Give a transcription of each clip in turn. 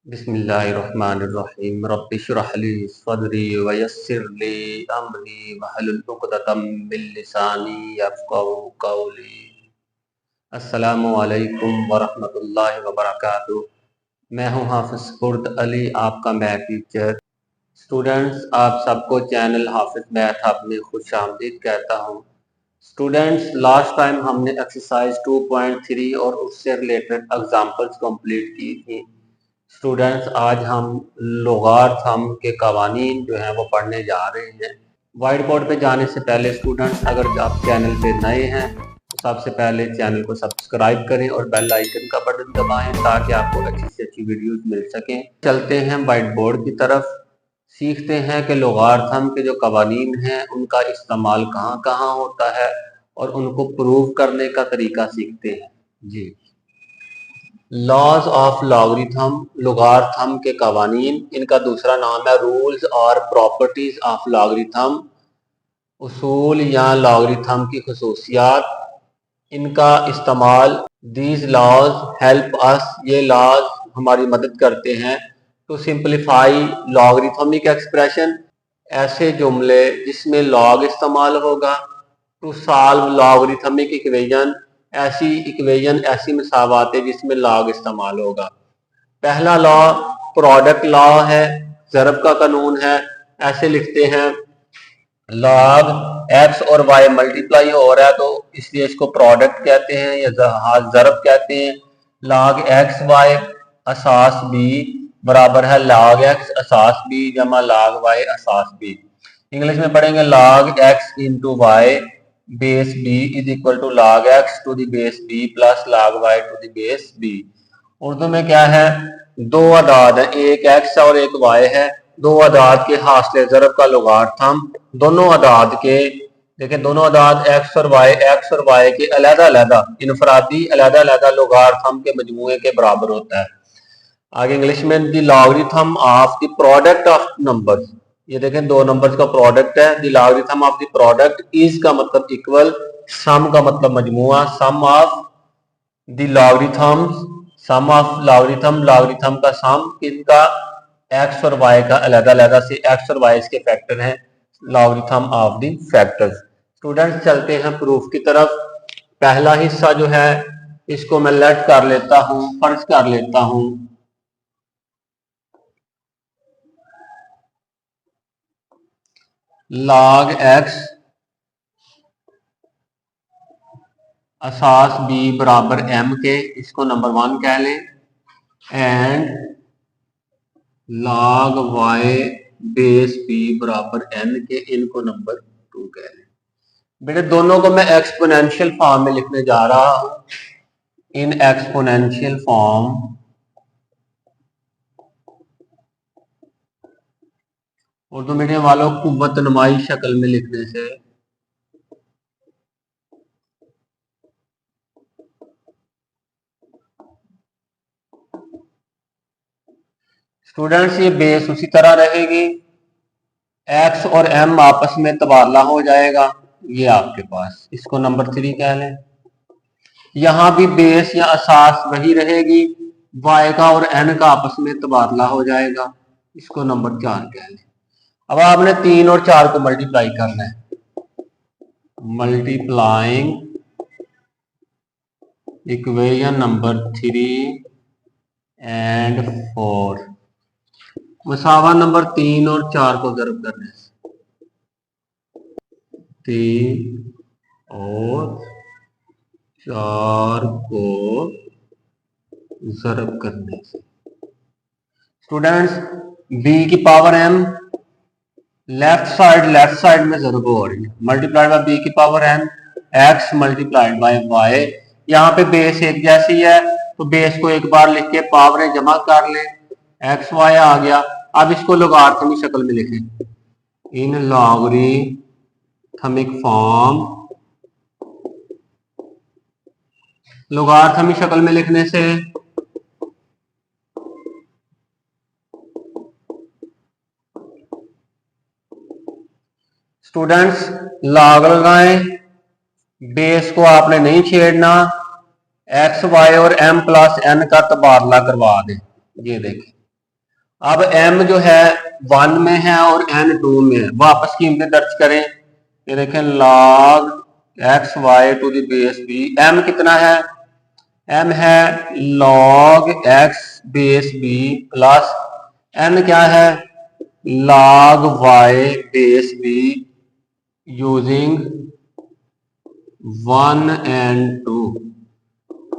बिस्मिल्लाहिर्रहमानिर्रहीम रब्बि इश्रह ली सदरी वयस्सिर ली अमरी वहलुल उक़दतम मिन लिसानी यफ़क़हू क़ौली। अस्सलामु अलैकुम वरहमतुल्लाहि वबरकातुहू। मैं हूँ हाफ़िज़ ख़ुर्द अली, आपका मैथ टीचर। स्टूडेंट्स, आप सबको चैनल हाफ़िज़ मैथ हब में खुशामदीद कहता हूँ। स्टूडेंट्स, लास्ट टाइम हमने एक्सरसाइज 2.3 और उससे रिलेटेड एग्जाम्पल्स कंप्लीट की थी। स्टूडेंट्स, आज हम लोगारिथम के कवानीन जो हैं वो पढ़ने जा रहे हैं। वाइट बोर्ड पे जाने से पहले स्टूडेंट्स, अगर आप चैनल पे नए हैं तो सबसे पहले चैनल को सब्सक्राइब करें और बेल आइकन का बटन दबाएं ताकि आपको अच्छी से अच्छी वीडियोस मिल सकें। चलते हैं वाइट बोर्ड की तरफ, सीखते हैं कि लोगारिथम के जो कवानीन हैं उनका इस्तेमाल कहाँ कहाँ होता है और उनको प्रूव करने का तरीका सीखते हैं। जी, लॉज ऑफ लॉगरिथम, लोगारिथम के कवानीन, इनका दूसरा नाम है रूल्स और प्रॉपर्टीज ऑफ लॉगरिथम, उसूल या लॉगरिथम की खसूसियात, इनका इस्तेमाल। दीज लॉज हेल्प अस, ये लॉज हमारी मदद करते हैं टू सिंप्लीफाई लॉगरिथमिक एक्सप्रेशन, ऐसे जुमले जिसमें लॉग इस्तेमाल होगा। टू सॉल्व लॉगरिथमिक इक्वेशन, ऐसी इक्वेशन, ऐसी मसावातें जिसमें लॉग इस्तेमाल होगा। पहला लॉ प्रोडक्ट लॉ है, ज़रब का कानून है। ऐसे लिखते हैं, लॉग एक्स और वाई मल्टीप्लाई हो रहा है तो इसलिए इसको प्रोडक्ट कहते हैं या ज़रब कहते हैं। लॉग एक्स वाई असास बी बराबर है लॉग एक्स असास बी जमा लॉग वाई असास बी। इंग्लिश में पढ़ेंगे log x into y base b is equal to log x to the base b plus log y to the base b. Urdu में क्या है, दो अदाद है, एक एक्स और एक वाई है। दो अदाद के हासिल ज़रब का लोगारिथम दोनों अदाद के, देखें दोनों अदाद एक्स और वाई के अलग-अलग इनफरादी अलग-अलग लोगारिथम के मजमूए के बराबर होता है। आगे इंग्लिश में the logarithm of the product of numbers, ये देखें दो नंबर्स का प्रोडक्ट है। The logarithm of the product, is का मतलब इक्वल, सम का मतलब मजमुआ, sum of the logarithms, sum of logarithm, logarithm का सम किनका, एक्स और वाई का अलग-अलग से, एक्स और वाई इसके फैक्टर हैं, logarithm of the factors. Students, चलते हैं प्रूफ की तरफ। पहला हिस्सा जो है इसको मैं लेट कर लेता हूं, फर्ज कर लेता हूं log x असास b बराबर m के, इसको नंबर 1 कह लें, and log y base b बराबर n के, इनको नंबर 2 कह लें। बेटे दोनों को मैं एक्सपोनेंशियल फॉर्म में लिखने जा रहा हूं, in exponential form. Urdu medium वालों कुव्वत नुमाई शक्ल में लिखने से स्टूडेंट्स ये बेस उसी तरह रहेगी, एक्स और एम आपस में तबादला हो जाएगा, ये आपके पास, इसको नंबर 3 कह लें। यहां भी बेस या असास वही रहेगी, वाई का और एन का आपस में तबादला हो जाएगा, इसको नंबर 4 कह लें। अब आपने 3 और 4 को मल्टीप्लाई करना है, multiplying equation number 3 and 4, मसावा number 3 और 4 को ज़रब करने से, 3 और 4 को ज़रब करने से। स्टूडेंट्स, b की पावर m लेफ्ट साइड में ज़रब हो रही है, मल्टीप्लाइड बाय b की power m, x multiplied by y। यहाँ पे बेस एक जैसी है तो बेस को एक बार लिख के पावरें जमा कर लें, एक्स वाई आ गया। अब इसको लोगारिथमिक शक्ल में लिखें, इन लॉगरिथमिक फॉर्म, लोगारिथमिक शक्ल में लिखने से स्टूडेंट्स लॉग लगाएं, बेस को आपने नहीं छेड़ना, एक्स वाई और एम प्लस एन का तबादला करवा दें। ये देखें अब m जो है 1 में है और n 2 में है, वापस कीमतें दर्ज करें। ये देखें log x y to the base b, m कितना है, m है log x base b plus n क्या है log y base b using 1 and 2,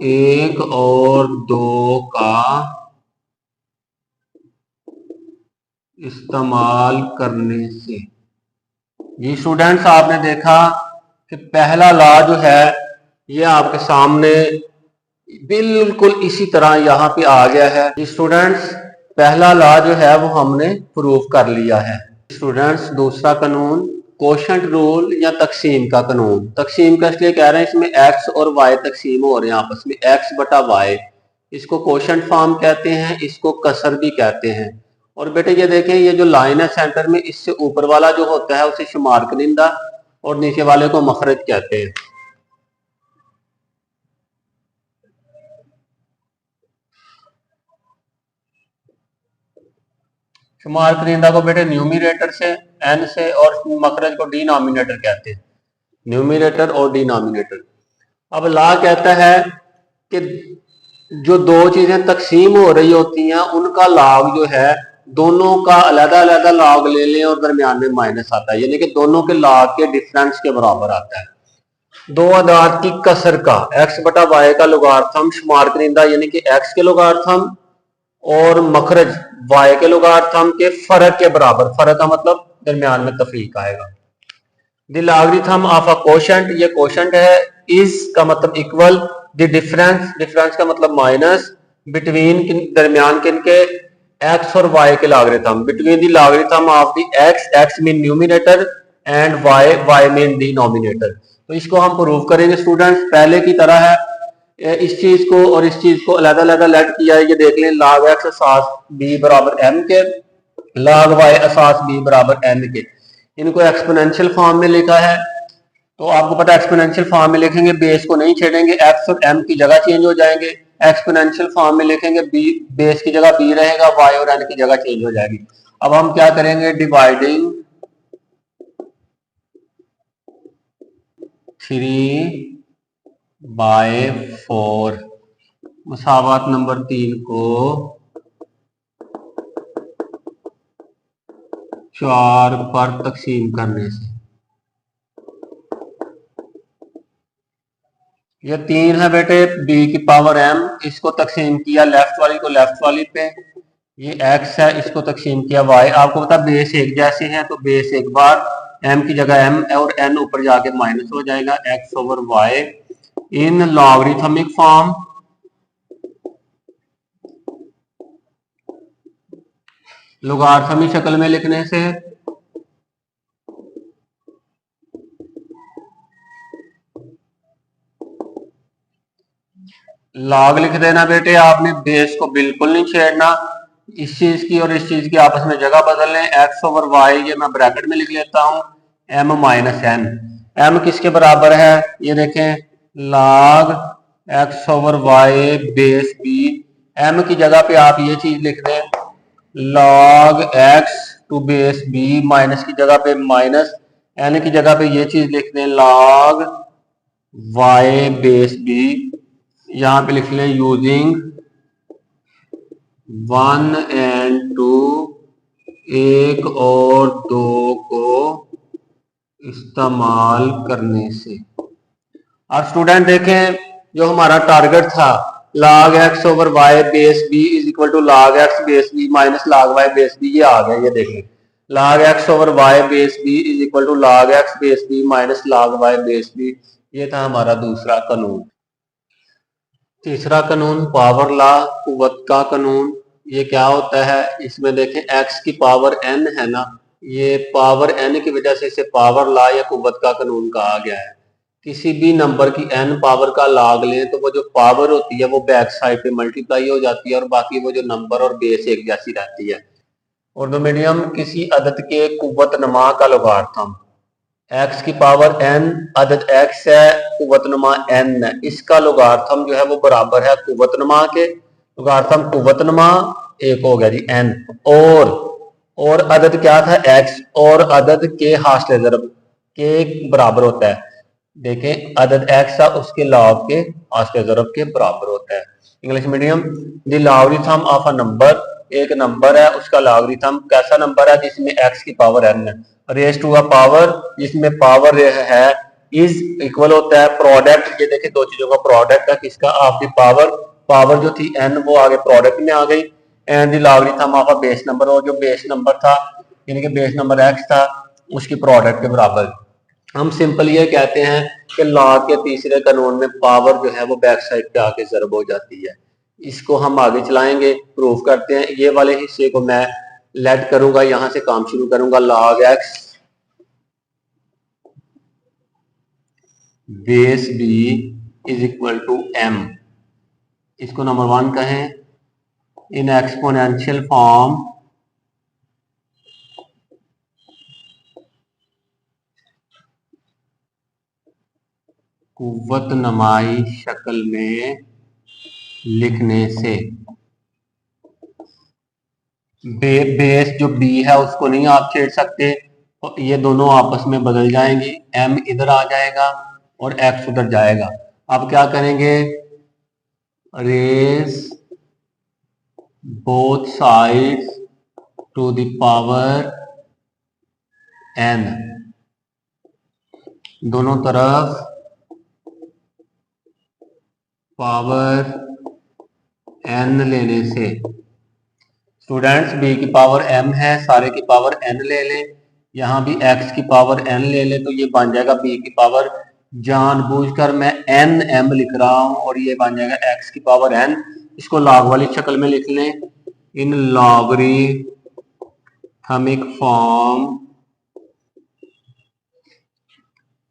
1 और 2 का इस्तेमाल करने से। ये स्टूडेंट्स आपने देखा कि पहला लॉ जो है ये आपके सामने बिल्कुल इसी तरह यहाँ पे आ गया है। स्टूडेंट्स पहला लॉ जो है वो हमने प्रूफ कर लिया है। स्टूडेंट्स दूसरा कानून कोशेंट रूल या तकसीम का कानून। तकसीम का इसलिए कह रहे हैं इसमें x और y तकसीम हो रहे हैं आपस में, x बटा y। इसको कोशेंट फॉर्म कहते हैं, इसको कसर भी कहते हैं। और बेटे ये देखें, ये जो लाइन है सेंटर में, इससे ऊपर वाला जो होता है उसे शुमार कनिंदा और नीचे वाले को मखरज कहते हैं। शुमार कनिंदा को बेटे न्यूमिनेटर से n से और मखरज को डिनोमिनेटर कहते हैं, न्यूमिनेटर और डिनोमिनेटर। अब ला कहता है कि जो दो चीजें तकसीम हो रही होती हैं उनका लॉग जो है दोनों का अलग अलग लॉग ले लें और दरमियान में माइनस आता है, यानी कि दोनों के लॉग के डिफरेंस के बराबर आता है। दो अदाद की कसर का x बटा y का लोगार्थम शुमार कनिंदा यानी कि x के लोगार्थम और मखरज y के लोगार्थम के फर्क के बराबर, फर्क का मतलब दरमियान में तफरीक आएगा। The logarithm of a quotient, ये कोशेंट है, इज का मतलब इक्वल, द डिफरेंस, डिफरेंस का मतलब माइनस, बिटवीन दरमियान किनके x और y के logarithm, between the logarithm of the x, x mean numerator and y, y mean denominator. तो इसको हम प्रूव करेंगे स्टूडेंट्स पहले की तरह है। इस चीज को और इस चीज को अलग अलग लेट किया है, ये देख लें, log x असास b बराबर m के, log y असास b बराबर n के। इनको एक्सपोनेंशियल फॉर्म में लिखा है, तो आपको पता है एक्सपोनेंशियल फॉर्म में लिखेंगे बेस को नहीं छेड़ेंगे, x और m की जगह चेंज हो जाएंगे। एक्सपोनेंशियल फॉर्म में लिखेंगे b, बेस की जगह b रहेगा, y और n की जगह चेंज हो जाएगी। अब हम क्या करेंगे, डिवाइडिंग 3/4 मुसावात नंबर 3 को 4 पर तकसीम करने से। ये 3 है बेटे b की पावर m, इसको तकसीम किया लेफ्ट वाली को लेफ्ट वाली पे, ये x है, इसको तकसीम किया y। आपको पता बेस एक जैसे हैं तो बेस एक बार, m की जगह m और n ऊपर जाके माइनस हो जाएगा, x ओवर y इन लॉगरिथमिक फॉर्म। लोगार्थमी शक्ल में लिखने से लॉग लिख देना बेटे, आपने बेस को बिल्कुल नहीं छेड़ना। इस चीज की और इस चीज की आपस में जगह बदल लें, x ओवर वाई, ये मैं ब्रैकेट में लिख लेता हूं, m माइनस n। m किसके बराबर है, ये देखें, log x over y base b। m की जगह पे आप ये चीज लिख दें, log x to base b, minus की जगह पे माइनस, n की जगह पे ये चीज लिख दें log y बेस b। यहाँ पे लिख लें यूजिंग 1 and 2, 1 और 2 को इस्तेमाल करने से। अब स्टूडेंट देखें, जो हमारा टारगेट था log x over y base b is equal to log x base b minus log y base b, ये आ गया, ये देख लें, log x over y base b is equal to log x base b minus log y base b। ये था हमारा दूसरा कानून। तीसरा कानून पावर लॉ, कुव्वत का कानून। ये क्या होता है, इसमें देखें x की पावर n है ना, ये पावर n की वजह से इसे पावर लॉ या कुव्वत का कानून कहा गया है। किसी भी नंबर की n पावर का लॉग लें तो वो जो पावर होती है वो बैक साइड पे मल्टीप्लाई हो जाती है और बाकी वो जो नंबर और बेस एक जैसी रहती है। उर्दू मीडियम, किसी अदद के कुव्वत नमा का लोगार्थम, x की पावर n अदद x है, कुव्वतनुमा n है, इसका लोगार्थम जो है वो बराबर है कुव्वतनुमा के। लोगार्थम कुव्वतनुमा एक हो गया जी n, और अदद क्या था x, और अदद के हासिल ज़रब के बराबर होता है। देखें अदद x था उसके लॉग के हासिल ज़रब के बराबर होता है। English medium, the logarithm of a number, एक नंबर है उसका लॉगरिथम कैसा नंबर है जिसमें x की पावर n है, रेज टू अ पावर जिसमें पावर है इज इक्वल होता है प्रोडक्ट, ये देखिए दो चीजों का प्रोडक्ट है किसका, ऑफ द पावर, पावर जो थी n वो आगे प्रोडक्ट में आ गई, and the logarithm of a base number, और जो बेस नंबर था यानी कि बेस नंबर x था उसकी प्रोडक्ट के बराबर। हम सिंपल ये कहते हैं कि लॉग के तीसरे कानून में पावर जो है वो बैक साइड पे आके ज़रब हो जाती है। इसको हम आगे चलाएंगे, प्रूफ करते हैं। ये वाले हिस्से को मैं लेट करूंगा, यहां से काम शुरू करूंगा। Log x base b is equal to m, इसको नंबर 1 कहें। इन एक्सपोनेंशियल फॉर्म कुव्वत नमाई शक्ल में लिखने से बेस जो बी है उसको नहीं आप छेड़ सकते, तो ये दोनों आपस में बदल जाएंगी, एम इधर आ जाएगा और एक्स उधर जाएगा। अब क्या करेंगे, raise both sides to the power n, दोनों तरफ पावर एन लेने से, स्टूडेंट्स बी की पावर एम है, सारे की पावर एन ले लें, यहाँ भी एक्स की पावर एन ले लें, तो ये बन जाएगा बी की पावर, जानबूझकर मैं एन एम लिख रहा हूं और ये बन जाएगा एक्स की पावर एन। इसको लॉग वाली शक्ल में लिख लें, इन लॉगरिथमिक फॉर्म,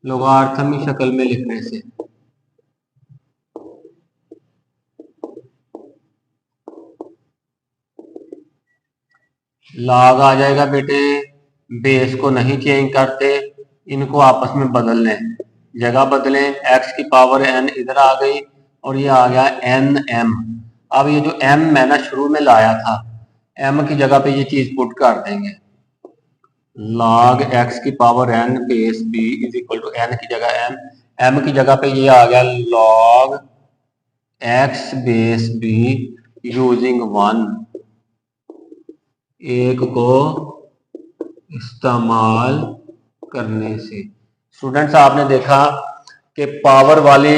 लोगार्थमी शक्ल में लिखने से लॉग आ जाएगा बेटे, बेस को नहीं चेंज करते, इनको आपस में बदल लें, जगह बदलें, एक्स की पावर एन इधर आ गई और ये आ गया एन एम। अब ये जो एम मैंने शुरू में लाया था, एम की जगह पे ये चीज पुट कर देंगे, लॉग एक्स की power n base b is equal to n की जगह एम, एम की जगह पे ये आ गया log x base be using 1, एक को इस्तेमाल करने से। स्टूडेंट्स आपने देखा कि पावर वाले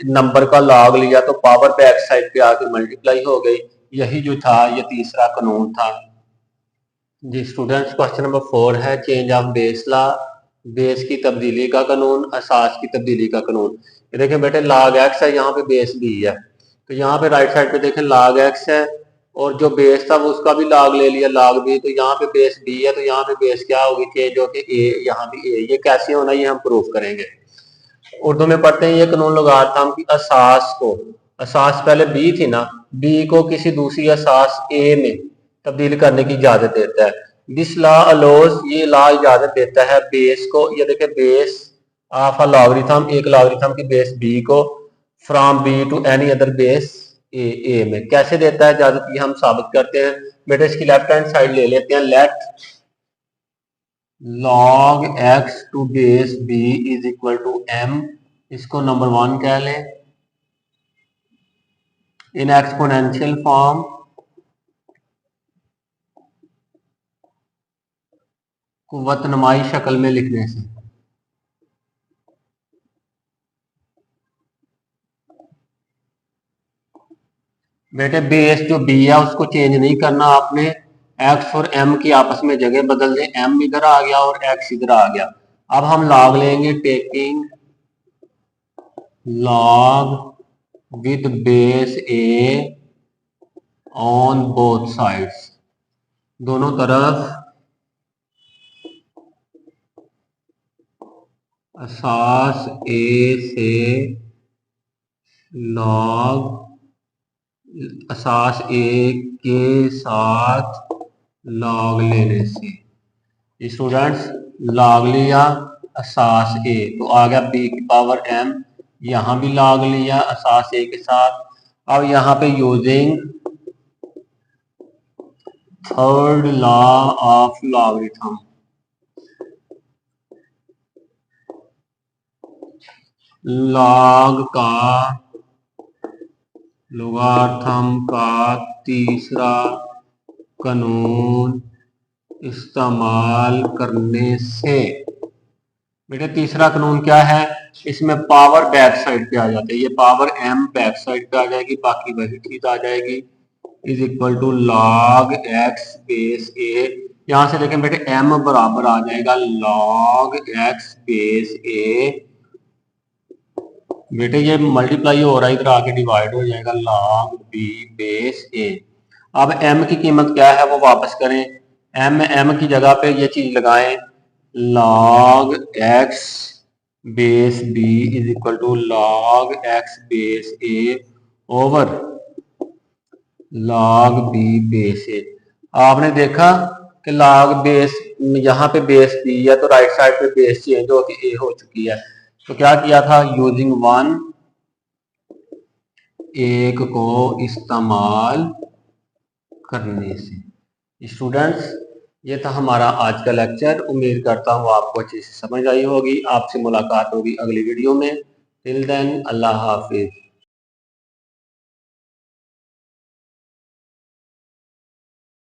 नंबर का लॉग लिया तो पावर बैक साइड पे आके मल्टीप्लाई हो गई, यही जो था ये तीसरा कानून था जी। स्टूडेंट्स क्वेश्चन नंबर 4 है change of base law, base की तब्दीली का कानून, असास की तब्दीली का कानून। ये देखें बेटे लॉग एक्स है, यहाँ पे बेस बी है, तो यहाँ पे राइट साइड पे देखें लॉग एक्स है और जो बेस था वो उसका भी लॉग ले लिया लॉग बी, तो यहाँ पे बेस बी है तो यहाँ पे बेस क्या होगी, चेंज होके ए, यहाँ भी ए। ये कैसे होना ये हम प्रूफ करेंगे। उर्दू में पढ़ते हैं ये कानून लोगारिथम की असास को, असास पहले बी थी ना, बी को किसी दूसरी असास ए में तब्दील करने की इजाजत देता है। दिस लॉ अलोज, ये लॉ इजाजत देता है बेस को, ये देखे बेस ऑफ अ लॉगरिथम, एक लॉगरिथम की बेस बी को, from b to any other base a में। कैसे देता है इजाजत ये हम साबित करते हैं। बेटा इसकी लेफ्ट हैंड साइड ले लेते हैं, let log x to base b is equal to m, इसको नंबर 1 कह लें। इन एक्सपोनेंशियल फॉर्म कुव्वत नमाई शक्ल में लिखने से बेटे बेस जो b है उसको चेंज नहीं करना आपने, x और m की आपस में जगह बदल दें, m इधर आ गया और x इधर आ गया। अब हम लॉग लेंगे, taking log with base a on both sides, दोनों तरफ असास ए से लॉग असास ए के साथ लॉग लेने से। स्टूडेंट्स लॉग लिया असास ए तो आ गया बी की पावर एम, यहाँ भी लॉग लिया असास ए के साथ। अब यहाँ पे using third law of logarithm, log का लोगार्थम का तीसरा कानून इस्तेमाल करने से, बेटा तीसरा कानून क्या है, इसमें पावर बैक साइड पे आ जाती है, ये पावर m बैक साइड पे आ जाएगी, बाकी वही चीज आ जाएगी, is equal to log x base a। यहां से देखें बेटे m बराबर आ जाएगा लॉग x बेस a, बेटे ये मल्टीप्लाई हो रहा है, इधर आके डिवाइड हो जाएगा लॉग b बेस a। अब m की कीमत क्या है वो वापस करें, m की जगह पे ये चीज लगाएं, log x base b is equal to log x base a over log b base a। आपने देखा कि लॉग बेस यहाँ पे बेस b है तो राइट साइड पे बेस चेंज होकर a हो चुकी है, तो क्या किया था, यूजिंग वन, एक को इस्तेमाल करने से। स्टूडेंट्स ये था हमारा आज का लेक्चर, उम्मीद करता हूँ आपको अच्छे से समझ आई होगी। आपसे मुलाकात होगी अगली वीडियो में। टिल देन अल्लाह हाफिज।